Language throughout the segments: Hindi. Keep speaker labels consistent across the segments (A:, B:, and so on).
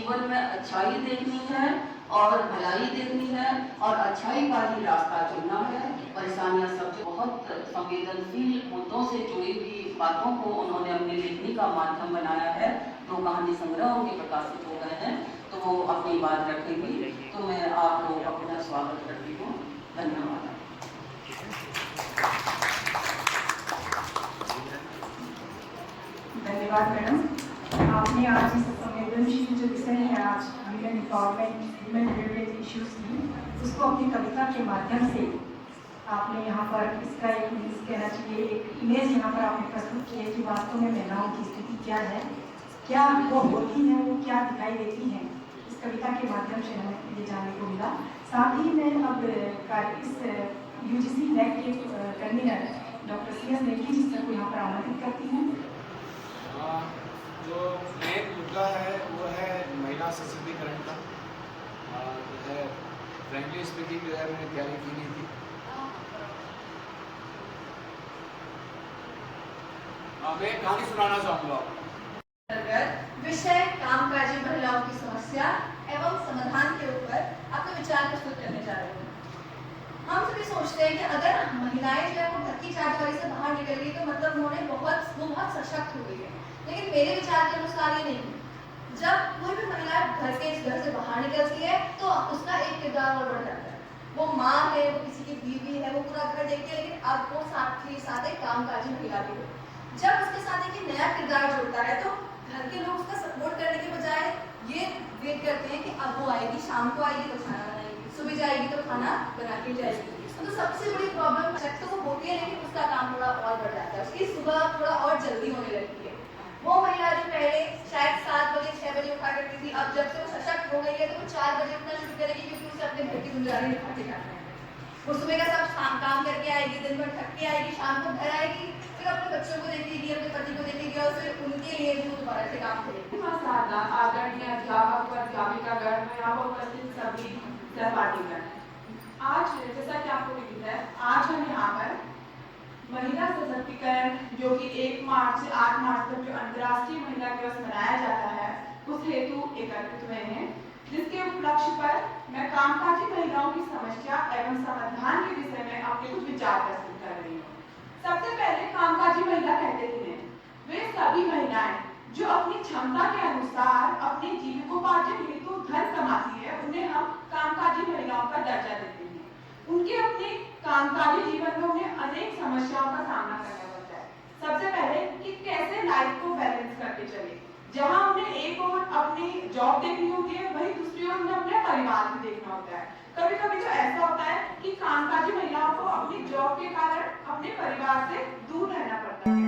A: जीवन में अच्छाई देखनी है और भलाई देखनी है और अच्छाई का ही रास्ता चुनना है। परेशानियां सब बहुत संवेदनशील मुद्दों से जुड़ी हुई बातों को उन्होंने अपने लेखनी का माध्यम बनाया है। दो कहानी संग्रह उनके प्रकाशित हो गए हैं, तो वो अपनी बात रखेंगी। तो मैं आप लोगों का पुनः स्वागत करती हूँ। धन्यवाद।
B: धन्यवाद मैडम। आपने आज इस संवेदनशील जो विषय है आज women empowerment, women related issues की, उसको अपनी कविता के माध्यम से आपने यहाँ पर इसका एक कहना चाहिए एक इमेज यहाँ पर आपने प्रस्तुत की है कि वास्तव में महिलाओं की स्थिति क्या है, क्या वो होती हैं, वो क्या दिखाई देती हैं। इस कविता के माध्यम से हमें ये जानने को मिला। साथ ही मैं अब इस UGC NEC के convener doctor CS Negi ji sir को यहाँ पर आमंत्रित करती हूँ।
C: जो मेन मुद्दा है वो है महिला सशक्तिकरण का। जो है फ्रेंकली स्पीकिंग जो है मैंने तैयारी की नहीं थी। मैं कहानी सुनाना चाहूँगा।
D: विषय कामकाजी महिलाओं की समस्या एवं समाधान के ऊपर अपने विचार प्रस्तुत करने जा रहे हैं। हम सभी सोचते हैं कि अगर महिलाएं जो है वो घर की चारदीवारी से बाहर निकल गई तो मतलब उन्होंने बहुत सशक्त हो गई है, लेकिन मेरे विचार के अनुसार ये नहीं। जब कोई भी महिला घर से बाहर निकलती है तो उसका एक किरदार और बढ़ जाता है। वो माँ है, वो किसी की बीवी है, वो पूरा घर देखती है, लेकिन अब वो साथ ही साथ एक कामकाजी महिला भी है। जब उसके साथ एक नया किरदार जुड़ता है तो घर के लोग उसका सपोर्ट करने के बजाय ये वेट करते हैं कि अब वो आएगी, शाम को आएगी तो खाना बनाएगी, सुबह जाएगी तो खाना बना के जाएगी। तो सबसे बड़ी प्रॉब्लम शक तो होती है, लेकिन उसका काम थोड़ा और बढ़ जाता है, उसकी सुबह थोड़ा और जल्दी होने लगती है। वो महिला जो पहले शायद 7 बजे 6 बजे उठा करती थी, अब जब से वो सशक्त हो गई है तो वो 4 बजे उठना शुरू करेगी, क्योंकि उसे अपने घर की जिम्मेदारी निभाते जाना है। वो सुबह का सब काम करके आएगी, दिन भर थक के आएगी, शाम को घर आएगी, फिर अपने बच्चों को देखेगी, अपने पति को देखेगी और फिर उनके लिए भी दोबारा से काम करेगी।
B: आदरणीय अध्यापक व अध्यापिकागण में यहाँ पर उपस्थित सभी सहपाठीगण, आज जैसा कि आपको विदित है, आज हम यहाँ पर महिला सशक्तिकरण जो कि 1 मार्च से 8 मार्च तक जो अंतर्राष्ट्रीय महिला दिवस मनाया जाता है उस हेतु एकत्रित हुए हैं, जिसके उपलक्ष्य पर मैं कामकाजी महिलाओं की समस्या एवं समाधान के विषय में अपने कुछ विचार प्रस्तुत कर रही हूँ। सबसे पहले कामकाजी महिला कहते हैं वे सभी महिलाएं जो अपनी क्षमता के अनुसार अपने जीविकोपार्जन हेतु धन कमाती है, उन्हें हम कामकाजी महिलाओं का दर्जा देते हैं। उनके अपने कामकाजी जीवन में उन्हें अनेक समस्याओं का सामना करना पड़ता है। सबसे पहले कि कैसे लाइफ को बैलेंस करके चले, जहां उन्हें एक ओर अपनी जॉब देखनी होती है, वहीं दूसरी ओर उन्हें अपने परिवार भी देखना होता है। कभी कभी तो ऐसा होता है कि कामकाजी महिलाओं को अपनी जॉब के कारण अपने परिवार से दूर रहना पड़ता है।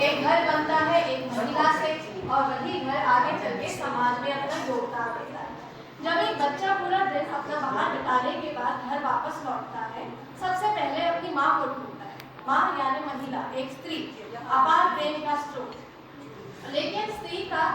D: एक घर बनता है एक महिला से और वही घर आगे चल के समाज में अपना योगदान देता है। जब एक बच्चा पूरा दिन अपना बाहर बिताने के बाद घर वापस लौटता है, सबसे पहले अपनी माँ को ढूंढता है। माँ यानी महिला, एक स्त्री, अपार प्रेम का स्रोत। लेकिन स्त्री का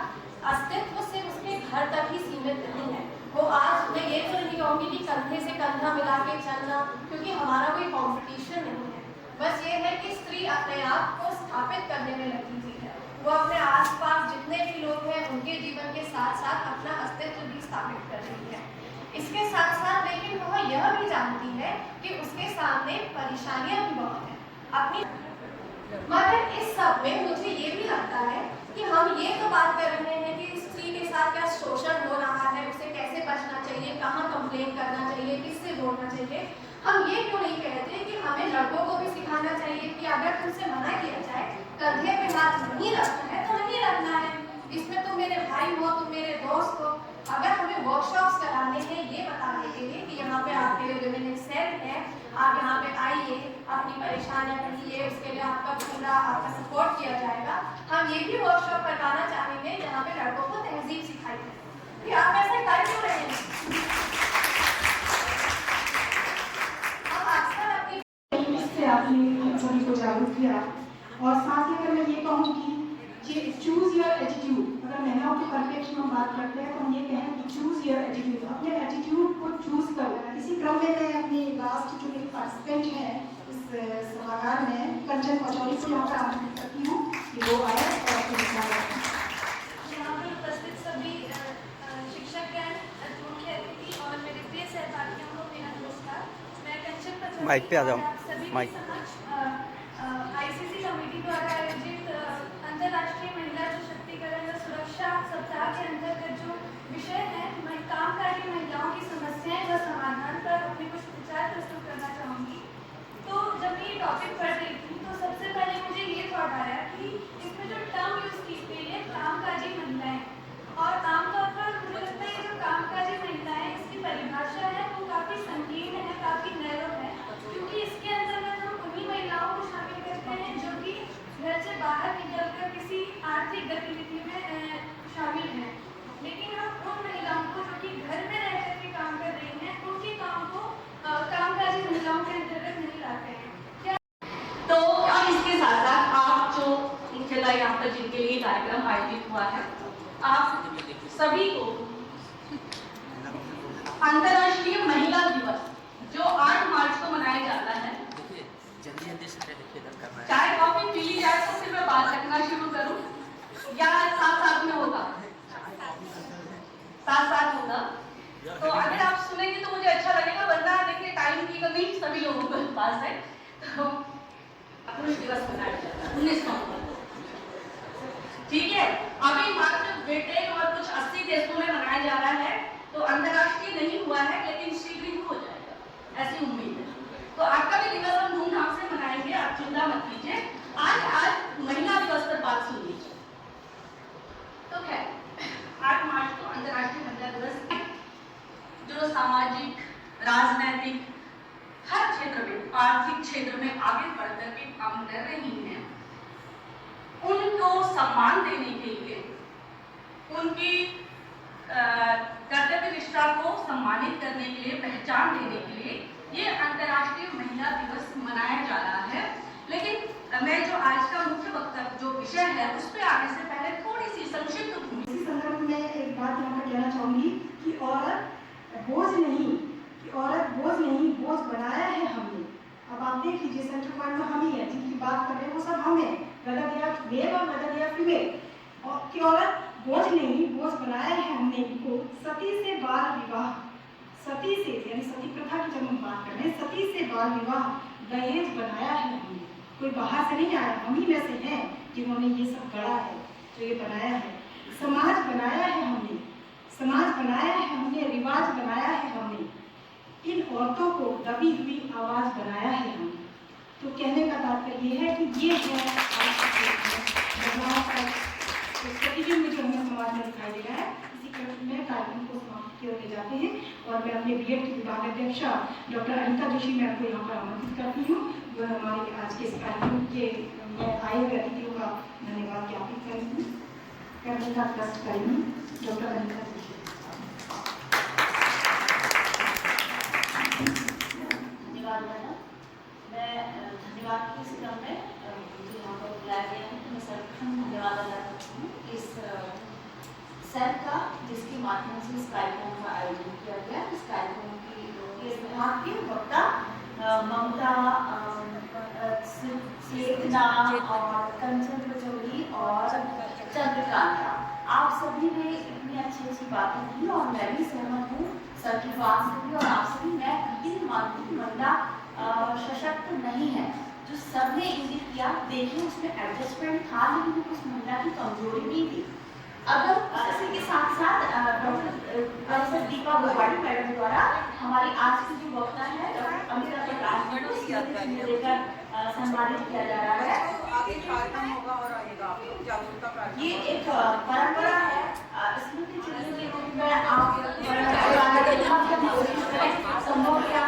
D: अस्तित्व सिर्फ उसके घर तक ही सीमित नहीं है। वो आज मैं ये तो नहीं कहूँगी कि कंधे से कंधा मिला के चलना, क्योंकि हमारा कोई कॉम्पिटिशन नहीं है। बस ये है कि स्त्री अपने आप को स्थापित करने में लगी हुई है। वो अपने आसपास जितने भी लोग हैं उनके जीवन के साथ साथ अपना अस्तित्व भी स्थापित कर रही है। इसके साथ साथ लेकिन वह यह भी जानती है कि उसके सामने परेशानियां भी बहुत हैं अपनी। मगर इस सब में मुझे ये भी लगता है कि हम ये तो बात कर रहे हैं कि स्त्री के साथ क्या शोषण हो रहा है, उसे कैसे बचना चाहिए, कहाँ कंप्लेन करना चाहिए, किससे बोलना चाहिए। हम ये क्यों नहीं कहते कि हमें लड़कों को भी सिखाना चाहिए कि अगर तुमसे मना किया जाए, कंधे पे हाथ नहीं रखना है तो नहीं रखना है, इसमें तुम मेरे भाई हो, तुम मेरे दोस्त हो। अगर हमें वर्कशॉप्स कराने हैं ये बताने के लिए कि यहाँ पे आपके लिए विमेन सेल है, आप यहाँ पे आइए, अपनी परेशानियां कहिए, उसके लिए आपका पूरा आपका सपोर्ट किया जाएगा। हम ये भी वर्कशॉप करवाना चाहेंगे जहाँ पे लड़कों को तहजीब सिखाई जाए। कि आप ऐसे कर क्यों रहे हैं? हम अक्सर अपनी
E: इससे आपने हम सभी को जागरूक किया। और साथ ही अगर मैं ये कहूँ कि ये चूज योर एटीट्यूड, अगर महिलाओं के परिप्रेक्ष्य में बात करते हैं तो हम ये कहें कि चूज योर एटीट्यूड, अपने एटीट्यूड को चूज करो। इसी क्रम में मैं अपनी लास्ट जो मेरे पार्टिसिपेंट हैं इस सभागार में, कंचन पचौरी को यहाँ पर आमंत्रित करती हूँ कि वो आए और अपने विचार रखें।
D: यहाँ पर उपस्थित सभी शिक्षकगण, मुख्य अतिथि और मेरे प्रिय सहपाठियों को मेरा नमस्कार। मैं कंचन पचौरी
F: माइक पे आ जाओ।
D: आप सभी के
F: माइक।
D: समक्ष आईसीसी कमेटी द्वारा आयोजित अंतर्राष्ट्रीय महिला सशक्तिकरण व सुरक्षा सप्ताह के अंतर्गत जो विषय है कामकाजी महिलाओं की समस्याएं व समाधान पर अपने कुछ विचार प्रस्तुत करना चाहूँगी। तो जब मैं ये टॉपिक पढ़ रही थी तो सबसे पहले मुझे ये थॉट आया कि इसमें जो टर्म यूज़ की गई है कामकाजी महिलाएं, और आमतौर पर मुझे लगता है ये जो कामकाजी महिलाएं इसकी परिभाषा है वो काफ़ी संकीर्ण है, काफ़ी नैरो है, क्योंकि इसके अंतर्गत हम उन्हीं महिलाओं को शामिल करते हैं जो कि घर से बाहर निकलकर किसी आर्थिक गतिविधि में शामिल हैं। लेकिन हम उन महिलाओं को जो कि घर में रह करके काम कर रही हैं उनके काम को कामकाजी महिलाओं के अंतर्गत नहीं लाते हैं। क्या
A: तो अब इसके साथ साथ आप जो मुख्यतः यहाँ पर जिनके लिए कार्यक्रम आयोजित हुआ है, आप सभी को अंतर्राष्ट्रीय महिला दिवस जो 8 मार्च को मनाया जाता है, चाय कॉफी पी ली जाए तो फिर मैं बात रखना शुरू करूं या साथ साथ में होगा? साथ साथ होगा। तो अगर आप सुनेंगे तो मुझे अच्छा लगेगा, वरना देखिए टाइम की कमी सभी लोगों के पास है। तो पुरुष दिवस मनाया जाता है 19 नवंबर को, ठीक है। अभी मात्र ब्रिटेन और कुछ 80 देशों में मनाया जा रहा है, तो अंतर्राष्ट्रीय नहीं हुआ है, लेकिन शीघ्र ही हो जाएगा, ऐसी उम्मीद है। तो आपका भी दिवस हम धूमधाम से मनाएंगे, आप चिंता मत कीजिए। आज महिला दिवस पर बात सुन लीजिए। तो खैर 8 मार्च को अंतर्राष्ट्रीय महिला दिवस है, जो सामाजिक, राजनैतिक हर क्षेत्र में, आर्थिक क्षेत्र में आगे बढ़कर के काम कर रही हैं, उनको सम्मान देने के लिए, उनकी कर्तव्य निष्ठा को सम्मानित करने के लिए, पहचान देने के लिए ये अंतर्राष्ट्रीय महिला दिवस मनाया जा रहा है। लेकिन मैं जो आज का मुख्य वक्तव्य जो विषय है उस पर आने से पहले थोड़ी सी संक्षिप्त भूमि।
E: इसी संदर्भ में एक बात यहाँ पर कहना चाहूँगी कि औरत बोझ नहीं, बोझ बनाया है हमने। अब आप देख लीजिए सेंटर पॉइंट में हम ही है, जिनकी बात कर रहे हैं वो सब हम हैं, वेदर दे आर मेल और वेदर दे आर फीमेल। और कि औरत बोझ नहीं, बोझ बनाया है हमने इनको। सती से बाल विवाह, सती से यानी सती प्रथा की जब हम बात कर रहे हैं, सती से बाल विवाह दहेज बनाया है हमने। कोई बाहर से नहीं आया, हम ही में से हैं जिन्होंने ये सब गढ़ा है, जो ये बनाया है। समाज बनाया है हमने, समाज बनाया है हमने, रिवाज बनाया है हमने। इन औरतों को दबी हुई आवाज बनाया है हमने। तो कहने का तात्पर्य ये है कि ये है बदलाव का प्रतिबिंब जो हमें समाज में दिखाई दे रहा है। इसी क्रम में कार्यक्रम को समाप्त की ओर ले जाते हैं और मैं अपने बीएड की विभाग अध्यक्षा डॉक्टर अनिता जोशी मैम को यहाँ पर आमंत्रित करती हूँ, जो हमारे आज के इस कार्यक्रम के आए हुए अतिथियों का धन्यवाद ज्ञापित करेंगी। का ट्रस्ट करेंगी डॉक्टर अनिता जोशी।
A: धन्यवाद मैडम। मैं धन्यवाद की इस क्रम में मुझे यहाँ पर बुलाया गया है, मैं सर्वप्रथम धन्यवाद अदा करती हूँ इस सर का, जिसके माध्यम से इस कार्यक्रम का आयोजन किया गया। इस कार्यक्रम की यहाँ की वक्ता ममता, चेतना और कंचन पचौरी और चंद्रकांता, आप सभी ने इतनी अच्छी अच्छी बातें की और मैं भी सहमत हूँ सर की बात से भी। और आप सभी, मैं कभी नहीं मानती कि महिला सशक्त नहीं है। जो सब ने इंगित किया, देखिए उसमें एडजस्टमेंट था, लेकिन उस महिला की कमजोरी नहीं थी। अगर इसी के साथ साथ डॉक्टर दीपा गोवाड़ी मैडम द्वारा हमारी आज की जो वक्ता है डॉक्टर अमिता प्रकाश जी को लेकर सम्मानित किया जा रहा है।
G: आगे कार्यक्रम होगा और आएगा जागरूकता।
A: ये एक परंपरा है, स्मृति चिन्ह के रूप में आप संभव क्या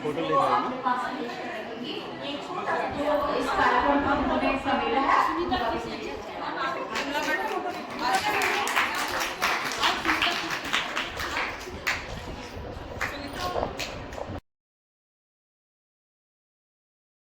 D: को अपने पास पेश करेंगी। एक छोटा सा जो इस कार्यक्रम का उन्होंने